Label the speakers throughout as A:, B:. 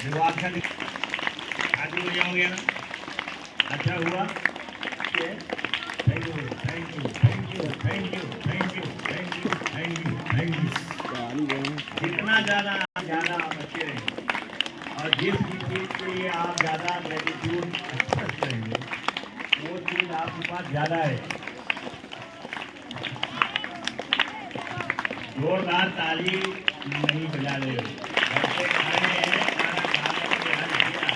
A: देखो अच्छा आदमी बढ़िया हो गया ना, अच्छा हुआ। Thank you thank you thank you thank you thank you thank you thank you thank you. जितना ज़्यादा आप अच्छे रहेंगे और जिस भी चीज़ के लिए आप ज़्यादा ग्रेटिट्यूड एक्सप्रेस करेंगे वो चीज़ आपके पास ज़्यादा है। जोरदार ताली नहीं बजा रहे हो, ऐसे खड़े हैं, खाना खाने के यहाँ किया।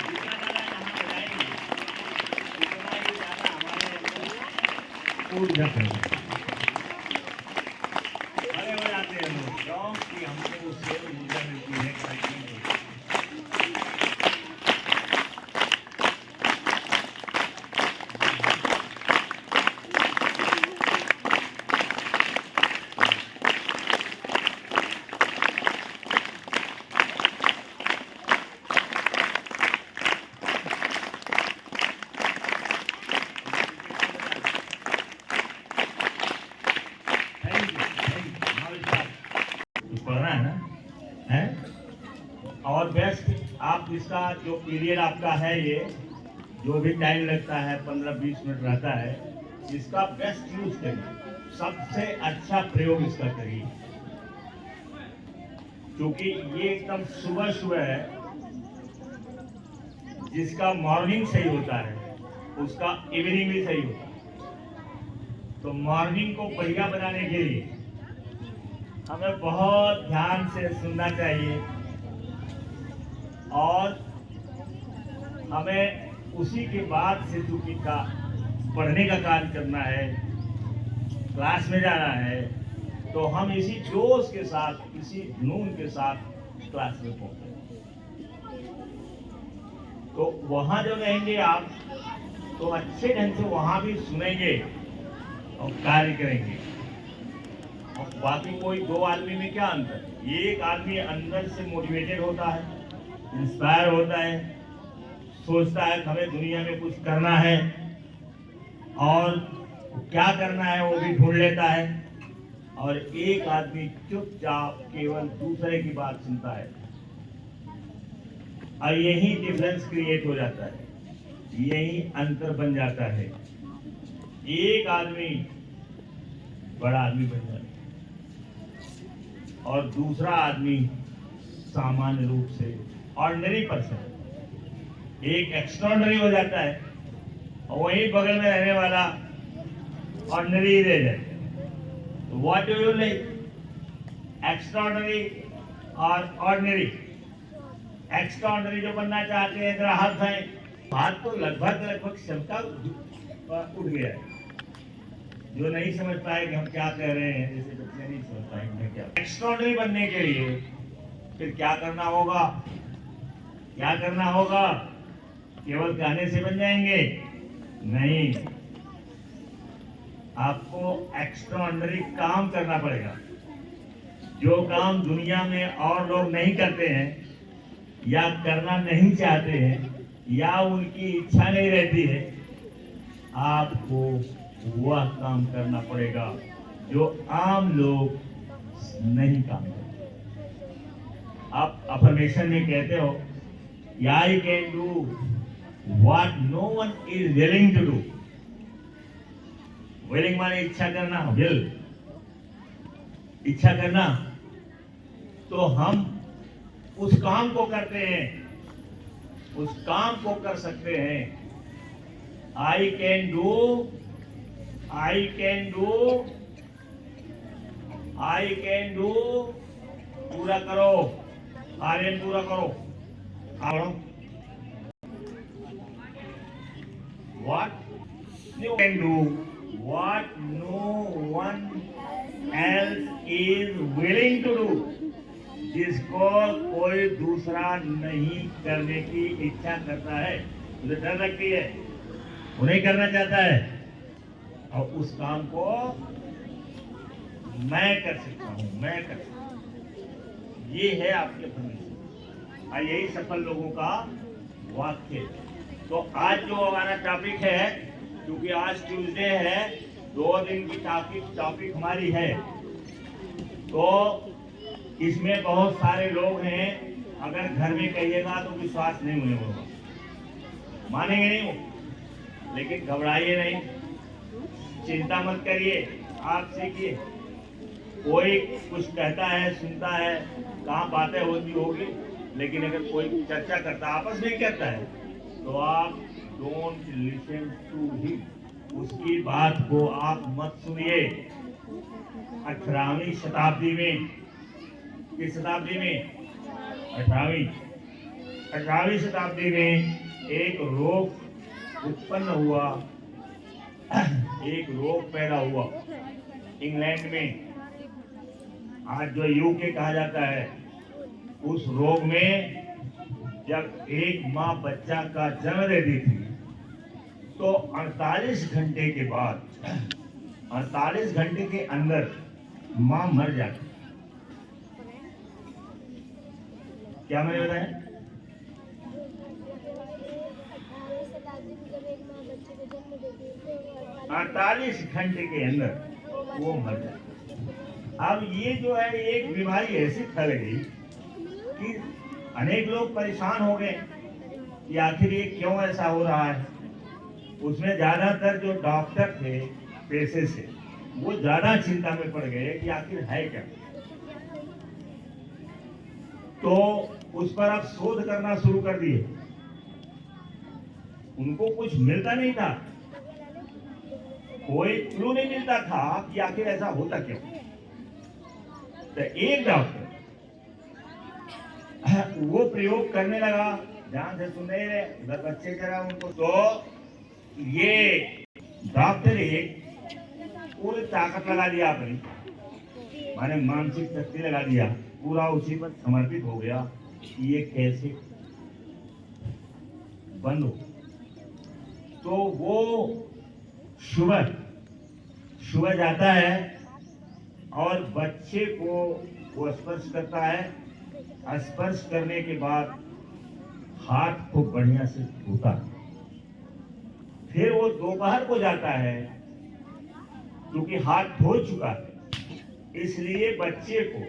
A: जितना ज़्यादा यहाँ बजाएंगे उतना ही ज़्यादा हमारे अंदर ऊर्जा फैलेगी। खड़े हो जाते हैं लोग क्योंकि हमको उससे ऊर्जा मिलती है, एक्साइटमेंट होती है। पढ़ना है ना, है? और बेस्ट आप इसका जो पीरियड आपका है, ये जो भी टाइम लगता है 15-20 मिनट रहता है, इसका बेस्ट यूज करिए, सबसे अच्छा प्रयोग इसका करिए। क्योंकि ये एकदम सुबह सुबह है, जिसका मॉर्निंग सही होता है उसका इवनिंग भी सही होता है। तो मॉर्निंग को बढ़िया बनाने के लिए हमें बहुत ध्यान से सुनना चाहिए और हमें उसी के बाद से चूंकि का पढ़ने का कार्य करना है, क्लास में जाना है, तो हम इसी जोश के साथ, इसी जुनून के साथ क्लास में पहुंचे। तो वहां जो रहेंगे आप, तो अच्छे ढंग से वहां भी सुनेंगे और कार्य करेंगे। और बाकी कोई दो आदमी में क्या अंतर? एक आदमी अंदर से मोटिवेटेड होता है, इंस्पायर होता है, सोचता है कि हमें दुनिया में कुछ करना है और क्या करना है वो भी ढूंढ लेता है। और एक आदमी चुपचाप केवल दूसरे की बात सुनता है और यही डिफरेंस क्रिएट हो जाता है, यही अंतर बन जाता है। एक आदमी बड़ा आदमी बन जाता है और दूसरा आदमी सामान्य रूप से ऑर्डिनरी पर्सन एक एक्स्ट्राऑर्डिनरी हो जाता है और वही बगल में रहने वाला ऑर्डिनरी ही रह जाता है। तो what do you like, extraordinary और ऑर्डिनरी? एक्स्ट्राऑर्डिनरी जो बनना चाहते हैं, जरा हाथ उठाएं। हाथ तो लगभग क्षमता उठ गया है। जो नहीं समझ पाए कि हम क्या कह रहे हैं, जैसे बच्चे नहीं समझ पाएंगे क्या। एक्स्ट्राऑर्डिनरी बनने के लिए फिर क्या करना होगा? क्या करना होगा? केवल कहने से बन जाएंगे? नहीं, आपको एक्स्ट्राऑर्डिनरी काम करना पड़ेगा। जो काम दुनिया में और लोग नहीं करते हैं या करना नहीं चाहते हैं या उनकी इच्छा नहीं रहती है, आपको वह काम करना पड़ेगा जो आम लोग नहीं काम करते। आप अफर्मेशन में कहते हो, I can do what no one is willing to do. Willing माने इच्छा करना, विल इच्छा करना। तो हम उस काम को करते हैं, उस काम को कर सकते हैं। I can do, I can do, I can do, पूरा करो, आर्यन पूरा करो। What you can do what no one else is willing to do. जिसको कोई दूसरा नहीं करने की इच्छा करता है, उसे डर लगती है, वो नहीं करना चाहता है, और उस काम को मैं कर सकता हूं, मैं कर सकता हूं। ये है आपके परमेश्वर और यही सफल लोगों का वाक्य। तो आज जो हमारा टॉपिक है, क्योंकि आज ट्यूसडे है 2 दिन की टॉपिक हमारी है। तो इसमें बहुत सारे लोग हैं, अगर घर में कहिएगा तो विश्वास नहीं उन्हें होगा, मानेंगे नहीं वो। लेकिन घबराइए नहीं, चिंता मत करिए, आप सीखिए। कोई कुछ कहता है, सुनता है, कहाँ बातें होती होगी, लेकिन अगर कोई चर्चा करता है, आपस में करता है, तो आप डोंट लिसन टू हिम, उसकी बात को आप मत सुनिए। 18वीं शताब्दी में, किस शताब्दी में? 18वीं शताब्दी में एक रोग उत्पन्न हुआ, एक रोग पैदा हुआ इंग्लैंड में, आज जो यूके कहा जाता है। उस रोग में जब एक माँ बच्चा का जन्म देती थी, तो 48 घंटे के बाद, 48 घंटे के अंदर माँ मर जाती। क्या मैंने बताया? 48 घंटे के अंदर वो मर जाती। अब ये जो है, एक बीमारी ऐसी फैल गई कि अनेक लोग परेशान हो गए कि आखिर ये क्यों ऐसा हो रहा है। उसमें ज्यादातर जो डॉक्टर थे पेशे से, वो ज्यादा चिंता में पड़ गए कि आखिर है क्या। तो उस पर अब शोध करना शुरू कर दिए। उनको कुछ मिलता नहीं था, कोई क्लू नहीं मिलता था कि आखिर ऐसा होता क्यों। तो एक डॉक्टर वो प्रयोग करने लगा, ध्यान से सुन रहे हैं, उधर बच्चे जरा उनको। तो ये डॉक्टर एक पूरी ताकत लगा दिया अपनी, माने मानसिक शक्ति लगा दिया, पूरा उसी पर समर्पित हो गया कि ये कैसे बंद हो। तो वो सुबह जाता है और बच्चे को वो स्पर्श करता है। स्पर्श करने के बाद हाथ को बढ़िया से धोता है। फिर वो दोपहर को जाता है, क्योंकि हाथ धो चुका है, इसलिए बच्चे को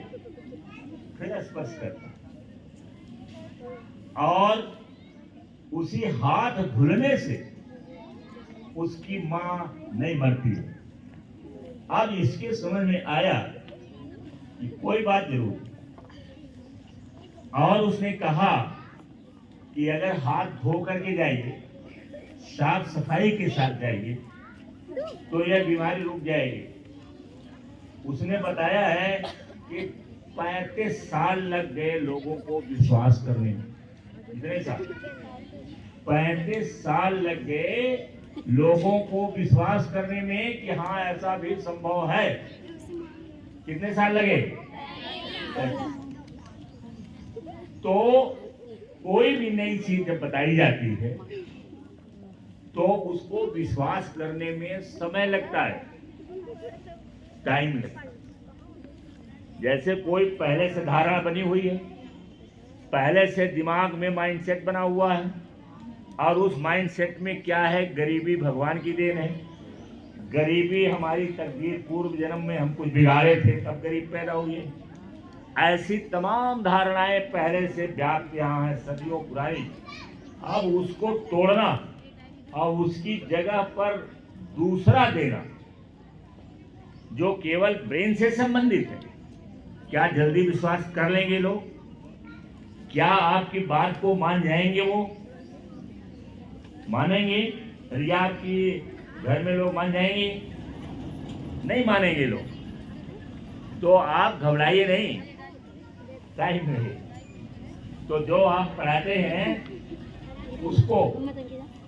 A: फिर स्पर्श करता है। और उसी हाथ धुलने से उसकी मां नहीं मरती है। अब इसके समझ में आया कि कोई बात जरूर, और उसने कहा कि अगर हाथ धो करके जाइए, साफ सफाई के साथ जाइए, तो यह बीमारी रुक जाएगी। उसने बताया है कि 35 साल लग गए लोगों को विश्वास करने में। कितने साल? 35 साल लग गए लोगों को विश्वास करने में कि हाँ ऐसा भी संभव है। कितने साल लगे? तो कोई भी नई चीज जब बताई जाती है तो उसको विश्वास करने में समय लगता है, टाइम लगता है। जैसे कोई पहले से धारणा बनी हुई है, पहले से दिमाग में माइंडसेट बना हुआ है, और उस माइंडसेट में क्या है? गरीबी भगवान की देन है। गरीबी हमारी तकदीर, पूर्व जन्म में हम कुछ बिगाड़े थे तब गरीब पैदा हुए। ऐसी तमाम धारणाएं पहले से व्याप्त यहाँ है, सदियों पुरानी। अब उसको तोड़ना और उसकी जगह पर दूसरा देना जो केवल ब्रेन से संबंधित है। क्या जल्दी विश्वास कर लेंगे लोग? क्या आपकी बात को मान जाएंगे? वो मानेंगे? या आपकी घर में लोग मान जाएंगे? नहीं मानेंगे लोग। तो आप घबराइए नहीं, टाइम नहीं। तो जो आप पढ़ाते हैं उसको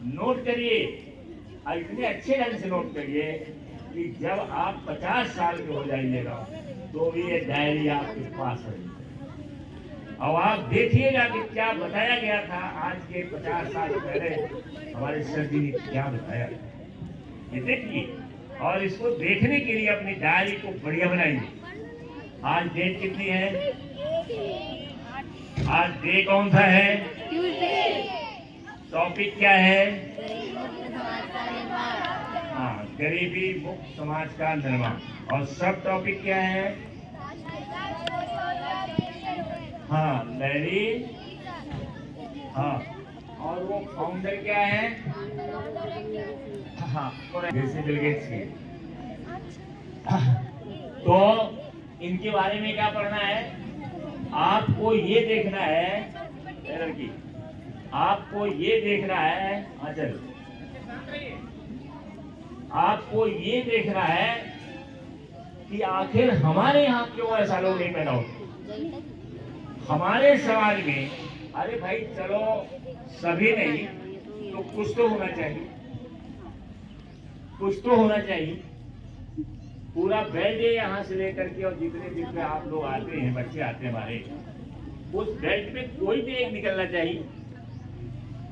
A: नोट करिए, और इतने अच्छे ढंग से नोट करिए कि जब आप 50 साल के हो जाइएगा तो भी ये डायरी आपके पास है। और आप देखिएगा कि क्या बताया गया था आज के 50 साल पहले हमारे सर जी ने क्या बताया। ये देखिए, और इसको देखने के लिए अपनी डायरी को बढ़िया बनाइए। आज डेट कितनी है? आज डे कौन सा है? टॉपिक क्या है? हाँ, गरीबी मुक्त समाज का निर्माण। और सब टॉपिक क्या है? हाँ, लैरी। हाँ, और वो फाउंडर क्या है? हाँ, जैसे बिल गेट्स की। तो इनके बारे में क्या पढ़ना है? आपको ये देखना है लड़की, आपको ये देखना है। हाँ चलो, आपको ये देखना है कि आखिर हमारे यहाँ क्यों ऐसा लोग नहीं पैदा होते हमारे समाज में। अरे भाई चलो, सभी नहीं तो कुछ तो होना चाहिए, कुछ तो होना चाहिए। पूरा बेल्ट यहाँ से लेकर के और जितने जितने आप लोग आते हैं, बच्चे आते हैं हमारे, उस बेल्ट में कोई भी एक निकलना चाहिए।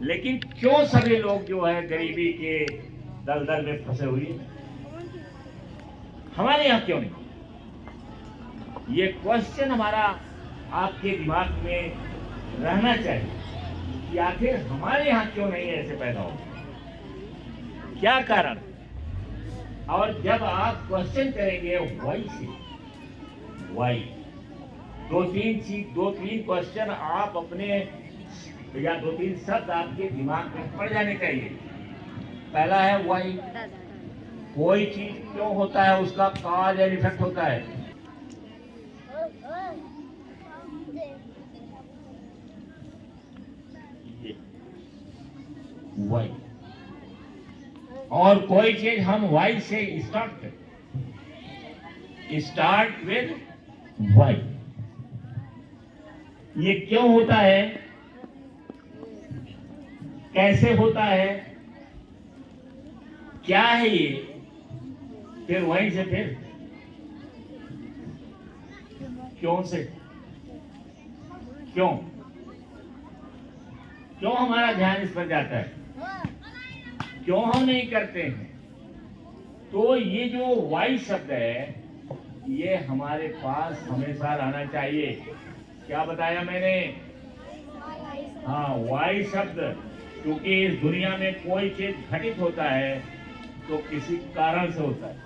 A: लेकिन क्यों सभी लोग जो है गरीबी के दलदल में फंसे हुए हैं? हमारे यहाँ क्यों नहीं? ये क्वेश्चन हमारा आपके दिमाग में रहना चाहिए कि आखिर हमारे यहाँ क्यों नहीं ऐसे पैदा हो, क्या कारण? और जब आप क्वेश्चन करेंगे वाई से, वाई, दो तीन क्वेश्चन आप अपने, या दो तीन शब्द आपके दिमाग में पड़ जाने चाहिए। पहला है वाई, कोई चीज क्यों होता है, उसका कॉज एंड इफेक्ट होता है। वाई, और कोई चीज हम वाई से स्टार्ट करें, स्टार्ट विद वाई। ये क्यों होता है, कैसे होता है, क्या है ये, फिर वहीं से फिर क्यों से क्यों क्यों हमारा ध्यान इस पर जाता है, क्यों हम नहीं करते हैं। तो ये जो वाई शब्द है, ये हमारे पास हमेशा रहना चाहिए। क्या बताया मैंने? हाँ, वाई शब्द, क्योंकि इस दुनिया में कोई चीज घटित होता है तो किसी कारण से होता है,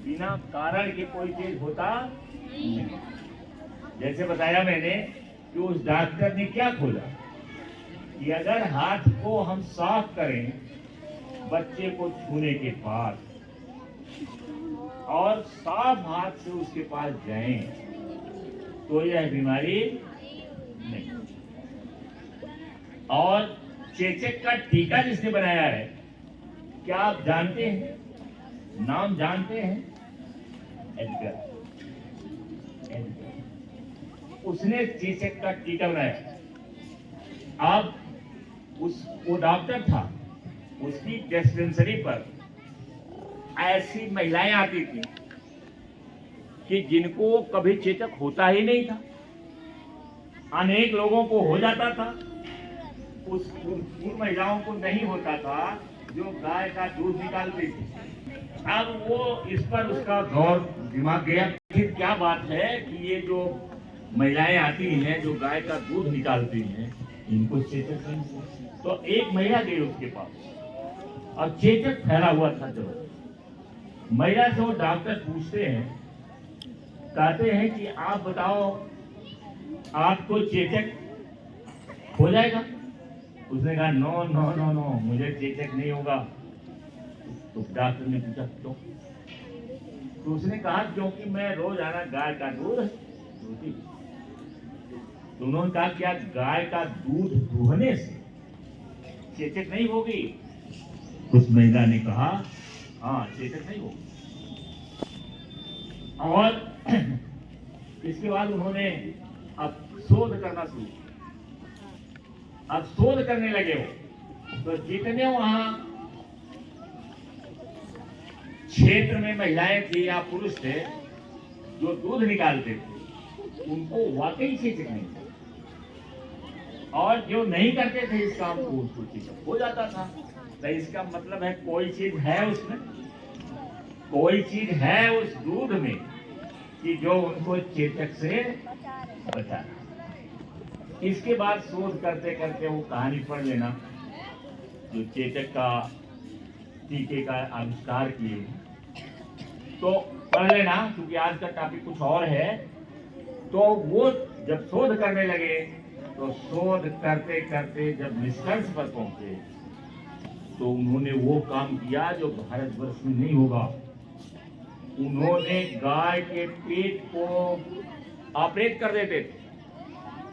A: बिना कारण के कोई चीज होता नहीं। जैसे बताया मैंने कि उस डॉक्टर ने क्या खोला कि अगर हाथ को हम साफ करें बच्चे को छूने के बाद और साफ हाथ से उसके पास जाएं तो यह बीमारी नहीं। और चेचक का टीका जिसने बनाया है, क्या आप जानते हैं, नाम जानते हैं? एडगर। उसने चेचक का टीका बनाया। अब वो डॉक्टर था, उसकी डिस्पेंसरी पर ऐसी महिलाएं आती थी कि जिनको कभी चेचक होता ही नहीं था, अनेक लोगों को हो जाता था, उन महिलाओं को नहीं होता था जो गाय का दूध निकालती थी। अब वो इस पर उसका गौर दिमाग गया, फिर क्या बात है कि ये जो महिलाएं आती हैं जो गाय का दूध निकालती हैं, इनको चेचक नहीं। तो एक महिला गई उसके पास और चेचक फैला हुआ था। जब महिला से वो डॉक्टर पूछते हैं, कहते हैं कि आप बताओ आपको चेचक हो जाएगा? उसने कहा नो नो नो नो, मुझे चेचक नहीं होगा। तो डॉक्टर ने पूछा क्यों? तो उसने कहा क्योंकि मैं रोजाना गाय का दूध दूहती। तो उन्होंने कहा क्या गाय का दूध दूहने से चेचक नहीं होगी? उस महिला ने कहा हाँ, चेचक नहीं होगी। और इसके बाद उन्होंने अब शोध करना शुरू किया। अब शोध करने लगे हो तो जितने वहां क्षेत्र में महिलाएं थी या पुरुष थे जो दूध निकालते थे, उनको वाकई चेचक नहीं था, और जो नहीं करते थे इस काम को उसको चेचक हो जाता था। तो इसका मतलब है कोई चीज है उसमें, कोई चीज है उस दूध में कि जो उनको चेचक से बचा। इसके बाद शोध करते करते वो कहानी पढ़ लेना जो चेचक का टीके का आविष्कार किए। तो पढ़ लेना, क्योंकि आज का टॉपिक कुछ और है। तो वो जब शोध करने लगे, तो शोध करते करते जब निष्कर्ष पर पहुंचे, तो उन्होंने वो काम किया जो भारतवर्ष में नहीं होगा। उन्होंने गाय के पेट को ऑपरेट कर देते थे,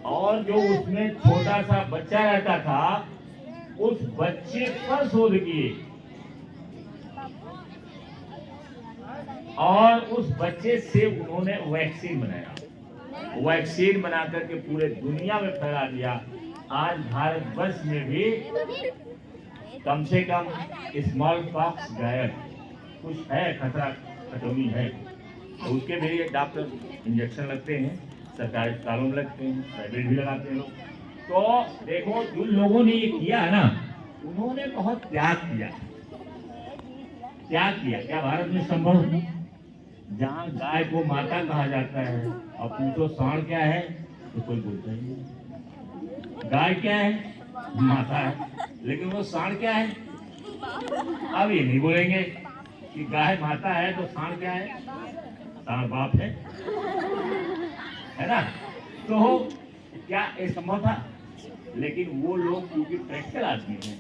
A: और जो उसमें छोटा सा बच्चा रहता था, उस बच्चे पर शोध किए, और उस बच्चे से उन्होंने वैक्सीन बनाया। वैक्सीन बना करके पूरे दुनिया में फैला दिया। आज भारतवर्ष में भी कम से कम स्मॉल पॉक्स गायब, कुछ है, खतरा खतौनी है। तो उसके लिए डॉक्टर इंजेक्शन लगते हैं, सरकारी अस्पतालों में लगते हैं, प्राइवेट भी लगाते हैं लोग। तो देखो, जिन लोगों ने ये किया है ना, उन्होंने बहुत त्याग किया। त्याग किया। क्या भारत में संभव है? जहाँ गाय को माता कहा जाता है, और पूछो सांड क्या है, तो कोई बोलता ही नहीं। गाय क्या है? माता है। लेकिन वो सांड क्या है? अब ये नहीं बोलेंगे कि गाय माता है तो सांड क्या है? सांड बाप है ना? तो क्या ये संभव था? लेकिन वो लोग क्योंकि प्रैक्टिकल आदमी हैं,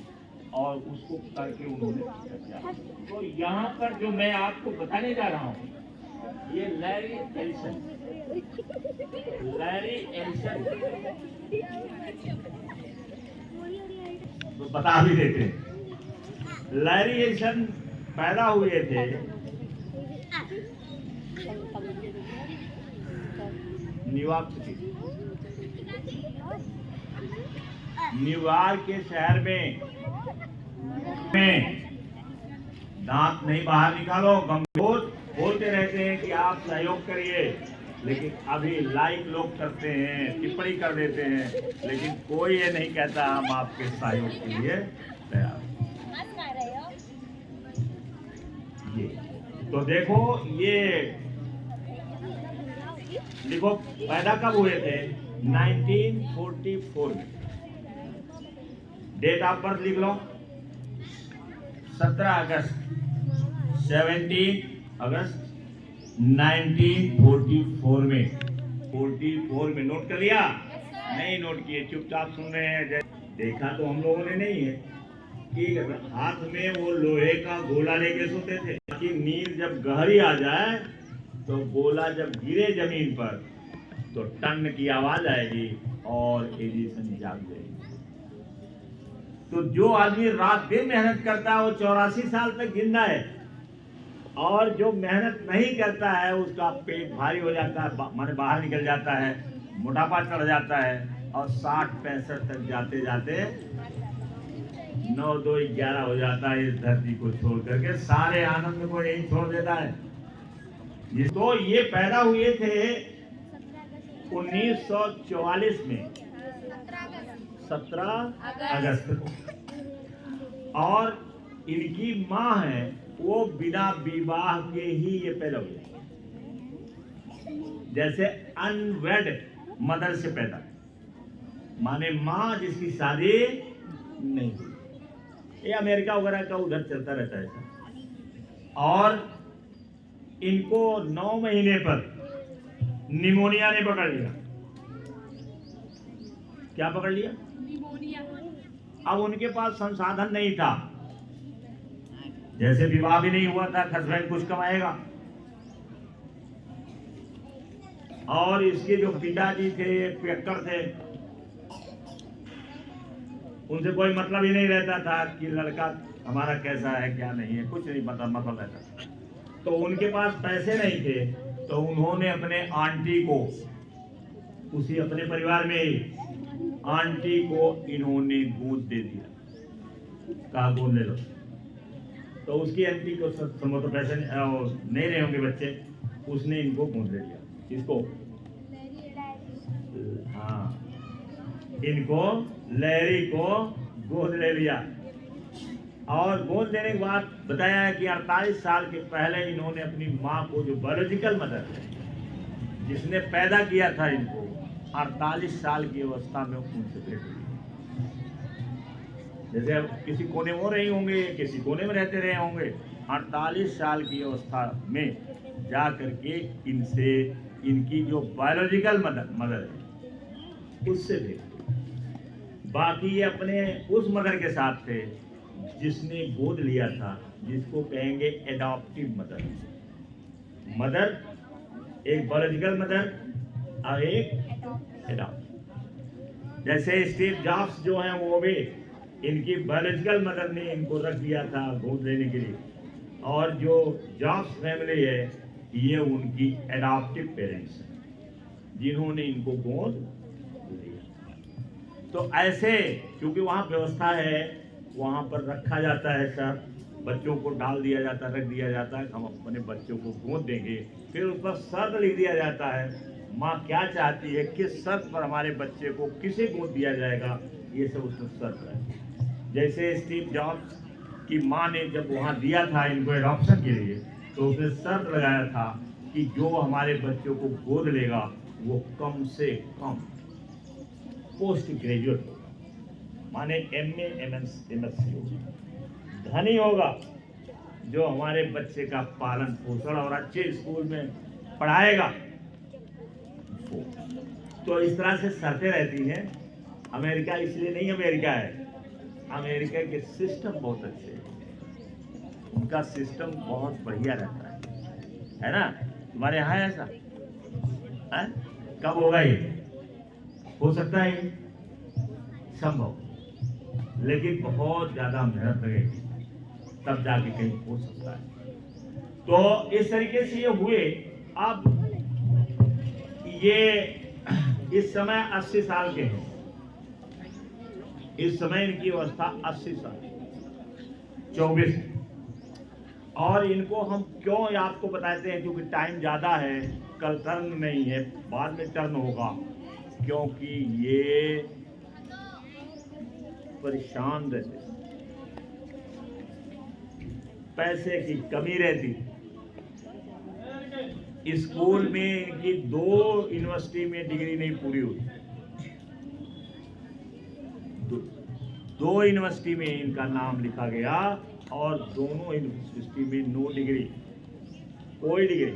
A: और उसको करके उन्होंने किया। तो यहाँ पर जो मैं आपको बताने जा रहा हूँ, ये लैरी एलिसन तो बता भी देते हैं। लैरी एलिसन पैदा हुए थे न्यूयॉर्क के शहर में दांत नहीं बाहर निकालो, गंभीर बोलते रहते हैं कि आप सहयोग करिए, लेकिन अभी लाइक लोग करते हैं, टिप्पणी कर देते हैं, लेकिन कोई ये नहीं कहता हम आपके सहयोग के लिए तैयार। ये तो देखो, ये देखो पैदा कब हुए थे? 1944 में। डेट ऑफ बर्थ लिख लो, 17 अगस्त 17 अगस्त 1944 में। 44 में नोट कर लिया? नहीं नोट किए, चुपचाप सुन रहे हैं। देखा तो हम लोगों ने नहीं है कि हाथ में वो लोहे का गोला लेके सोते थे कि नींद जब गहरी आ जाए, तो गोला जब गिरे जमीन पर, तो टन की आवाज आएगी और एडिसन जाग जाएगी। तो जो आदमी रात दिन मेहनत करता है, वो 84 साल तक जिंदा है, और जो मेहनत नहीं करता है, उसका पेट भारी हो जाता है, माने बाहर निकल जाता है, मोटापा चढ़ जाता है, और 60-65 तक जाते जाते 9-2-11 हो जाता है इस धरती को छोड़ करके। सारे आनंद को यही छोड़ देता है। तो ये पैदा हुए थे 1944 में, 17 अगस्त को। और इनकी माँ है, वो बिना विवाह के ही ये पैदा हुए, जैसे अनवेड मदर से पैदा, माने माँ जिसकी शादी नहीं हुई। ये अमेरिका वगैरह का उधर चलता रहता है। और इनको 9 महीने पर निमोनिया ने पकड़ लिया। क्या पकड़ लिया? निमोनिया। अब उनके पास संसाधन नहीं था, जैसे विवाह भी नहीं हुआ था, हस्बैंड कुछ कमाएगा, और इसके जो पिताजी थे पियक्कर थे, उनसे कोई मतलब ही नहीं रहता था कि लड़का हमारा कैसा है क्या नहीं है, कुछ नहीं पता मतलब रहता। तो उनके पास पैसे नहीं थे, तो उन्होंने अपने आंटी को, उसी अपने परिवार में ही आंटी को इन्होंने गोद दे दिया, कहा गोद ले लो। तो उसकी आंटी को तो पैसे नहीं रहे होंगे बच्चे, उसने इनको गोद ले लिया। इसको हाँ, इनको लैरी को गोद ले लिया। और गोद लेने के बाद बताया है कि 48 साल के पहले इन्होंने अपनी माँ को, जो बायोलॉजिकल मदर है, जिसने पैदा किया था इनको, 48 साल की अवस्था में उनसे भेंट हुई। जैसे अब किसी कोने में हो रहे होंगे, किसी कोने में रहते रहे होंगे, 48 साल की अवस्था में जा करके इनसे इनकी जो बायोलॉजिकल मदर है उससे भेजते। बाकी ये अपने उस मदर के साथ थे जिसने गोद लिया था, जिसको कहेंगे एडॉप्टिव मदर। मदर एक बायोलॉजिकल मदर और एक एडॉप्टिव। जैसे स्टीव जॉब्स जो हैं वो भी इनकी बायोलॉजिकल मदर ने इनको रख दिया था गोद लेने के लिए, और जो जॉब्स फैमिली है ये उनकी एडॉप्टिव पेरेंट्स हैं जिन्होंने इनको गोद लिया। तो ऐसे क्योंकि वहाँ व्यवस्था है, वहाँ पर रखा जाता है, सब बच्चों को डाल दिया जाता है, रख दिया जाता है, हम अपने बच्चों को गोद देंगे। फिर उस पर शर्त लिख दिया जाता है, माँ क्या चाहती है, किस शर्त पर हमारे बच्चे को किसे गोद दिया जाएगा, ये सब उसमें शर्त है। जैसे स्टीव जॉब्स की माँ ने जब वहाँ दिया था इनको एडॉप्शन के लिए, तो उसने शर्त लगाया था कि जो हमारे बच्चों को गोद लेगा वो कम से कम पोस्ट ग्रेजुएट होगा, माने MA MSc होगा, धनी होगा, जो हमारे बच्चे का पालन पोषण और अच्छे स्कूल में पढ़ाएगा। तो इस तरह से शर्तें रहती हैं। अमेरिका इसलिए नहीं अमेरिका है, अमेरिका के सिस्टम बहुत अच्छे हैं, उनका सिस्टम बहुत बढ़िया रहता है ना। तुम्हारे यहाँ है ऐसा है? कब होगा ये? हो सकता है संभव, लेकिन बहुत ज्यादा मेहनत लगेगी तब जाके कहीं हो सकता है। तो इस तरीके से ये हुए। अब ये इस समय 80 साल के हैं, इस समय इनकी अवस्था 80 साल 24। और इनको हम क्यों आपको बताते हैं, क्योंकि टाइम ज़्यादा है, कल टर्न नहीं है, बाद में टर्न होगा, क्योंकि ये परेशान रहते, पैसे की कमी रहती। स्कूल में इनकी 2 यूनिवर्सिटी में डिग्री नहीं पूरी हुई, 2 यूनिवर्सिटी में इनका नाम लिखा गया और दोनों यूनिवर्सिटी में नो डिग्री, कोई डिग्री,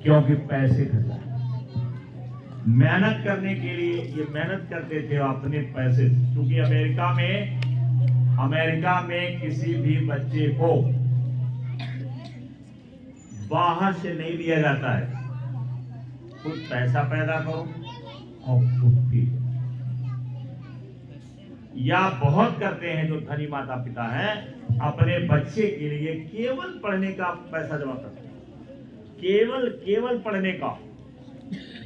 A: क्योंकि पैसे खर्चा। मेहनत करने के लिए ये मेहनत करते थे अपने पैसे, क्योंकि अमेरिका में किसी भी बच्चे को बाहर से नहीं दिया जाता है, खुद पैसा पैदा करो और खुद पी। या बहुत करते हैं जो धनी माता पिता हैं, अपने बच्चे के लिए केवल पढ़ने का पैसा जमा करते हैं, केवल पढ़ने का,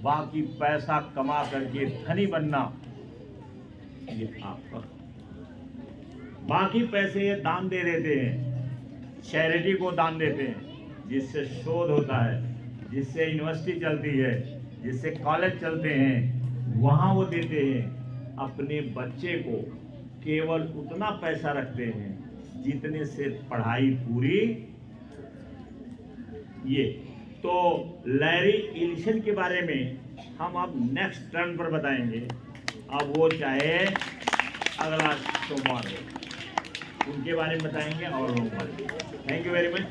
A: बाकी पैसा कमा करके धनी बनना ये आपका। बाकी पैसे ये दान दे देते हैं, चैरिटी को दान देते हैं, जिससे शोध होता है, जिससे यूनिवर्सिटी चलती है, जिससे कॉलेज चलते हैं, वहाँ वो देते हैं। अपने बच्चे को केवल उतना पैसा रखते हैं जितने से पढ़ाई पूरी। ये तो लैरी एलिसन के बारे में हम अब नेक्स्ट टर्न पर बताएंगे। अब वो चाहे अगला सोमवार हो, उनके बारे में बताएंगे और थैंक यू वेरी मच।